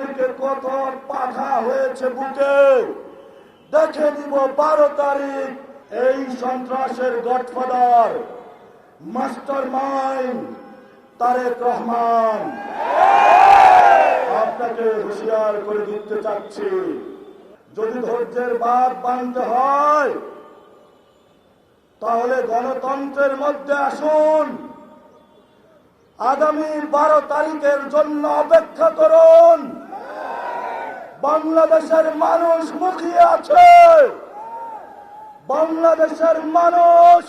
তোমাদেরকে কত পাঠা হয়েছে বুকে দেখে নিব 12 তারিখ এই সন্ত্রাসের godfather mastermind Tarique Rahman. আপনাকে হুঁশিয়ার করে দিতে চাচ্ছি, যদি ধৈর্যের বাঁধ বাঁধতে হয় তাহলে গণতন্ত্রের মধ্যে আসুন। আগামী 12 তারিখের জন্য অপেক্ষা করুন। বাংলাদেশের মানুষ মুখিয়ে আছে। বাংলাদেশের মানুষ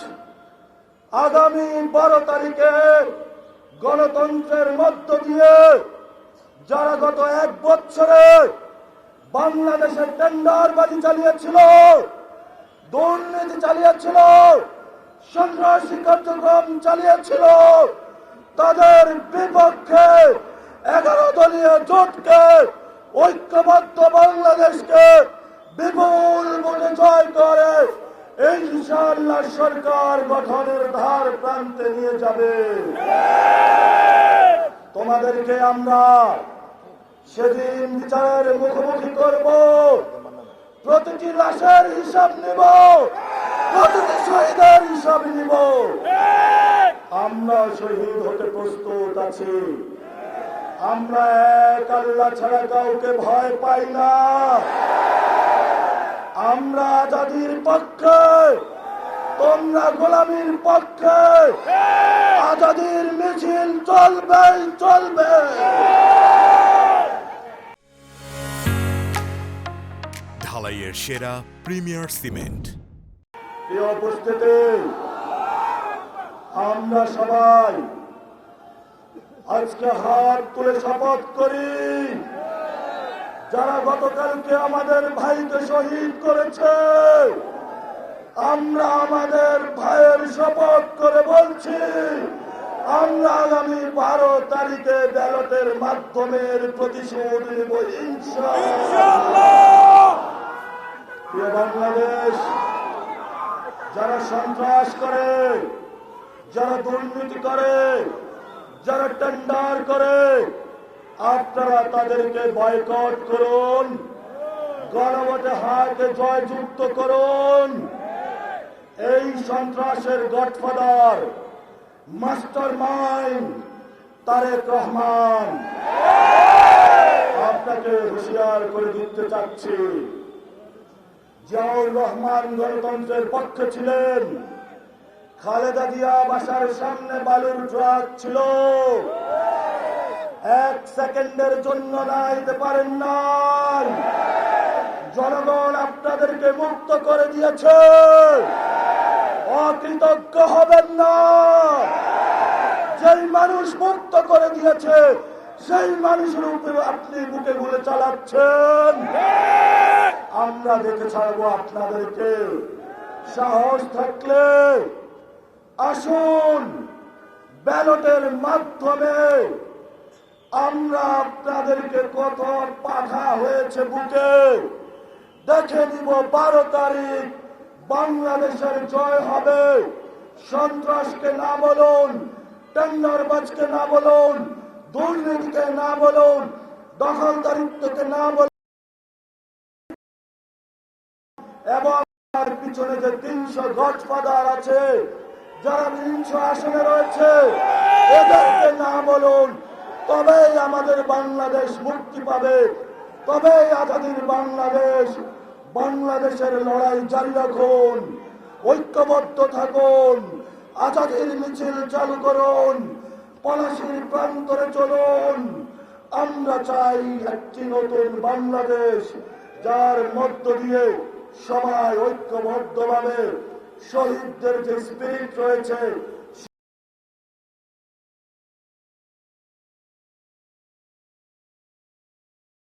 আগামী 12 তারিখে গণতন্ত্রের মধ্য দিয়ে যারা গত 1 বছরে বাংলাদেশের টেন্ডারবাজি চালিয়েছিল, দুর্নীতি চালিয়েছিল, সন্ত্রাসী কার্যক্রম চালিয়েছিল, তাদের বিপক্ষে 11 দলীয় জোটকে ঐক্যবদ্ধ বাংলাদেশকে বিপুল ভোটে জয় করে ইনশাআল্লাহ সরকার গঠনের ধার প্রান্তে নিয়ে যাবে। তোমাদেরকে আমরা সেদিন বিচারের মুখোমুখি করব। প্রতিটি লাশের হিসাব নিব, প্রতিটি শহীদের হিসাব নিব। আমরা শহীদ হতে প্রস্তুত আছি। আমরা এক আল্লাহ ছাড়া কাউকে ভয় পাই না। আমরা আজাদির পক্ষে, তোমরা গোলামীর পক্ষে। আজাদির মিছিল চলবে চলবে। ঢালাইয়ের সেরা প্রিমিয়ার সিমেন্ট। প্রিয় উপস্থিতি, আমরা সবাই আজকে হাত তুলে শপথ করি, যারা গতকালকে আমাদের ভাইকে শহীদ করেছে, আমরা আমাদের ভাইয়ের শপথ করে বলছি, আমরা আগামী 12 তারিখে ব্যালটের মাধ্যমে প্রতিশোধ নেব ইনশাআল্লাহ। প্রিয় বাংলাদেশ, যারা সন্ত্রাস করে, যারা দুর্নীতি করে, যারা টেন্ডার করে, আপনারা তাদেরকে বয়কট করুন, গণভোটে হাতে জয়যুক্ত করুন। এই সন্ত্রাসের godfather mastermind Tarique Rahman. আপনাকে হুঁশিয়ার করে দিতে চাচ্ছি, জিয়াউর রহমান গণতন্ত্রের পক্ষে ছিলেন। খালেদা জিয়া বাসার সামনে বালুর ট্রাক ছিল, 1 সেকেন্ডের জন্য নাইতে পারেন নাই। জনগণ আপনাদেরকে মুক্ত করে দিয়েছে, অকৃতজ্ঞ হবেন না। যেই মানুষ মুক্ত করে দিয়েছে সেই মানুষের উপরে আপনি বুকে গুলে চালাচ্ছেন। আমরা দেখে ছাড়বো আপনাদেরকে। সাহস থাকলে আসুন, ব্যালটের মাধ্যমে আমরা আপনাদেরকে কত পাঠা হয়েছে বুকে দেখে নিব। 12 তারিখ বাংলাদেশের জয় হবে। সন্ত্রাসকে না বলুন, টেন্ডারবাজকে না বলুন, দুর্নীতিকে না বলুন, দখলদারিত্বকে না বলুন, এবং তার পিছনে যে 300 গডফাদার আছে, যারা 300 আসনে রয়েছে, এদেরকে না বলুন। তবেই আমাদের বাংলাদেশ মুক্তি পাবে, তবেই আজাদির বাংলাদেশ। বাংলাদেশের লড়াই জারি রাখুন, ঐক্যবদ্ধ থাকুন, আজাদির মিছিল চালু করুন, পলাশির প্রান্তরে চলুন। আমরা চাই একটি নতুন বাংলাদেশ, যার মধ্য দিয়ে সবাই ঐক্যবদ্ধভাবে শহীদদের যে স্পিরিট রয়েছে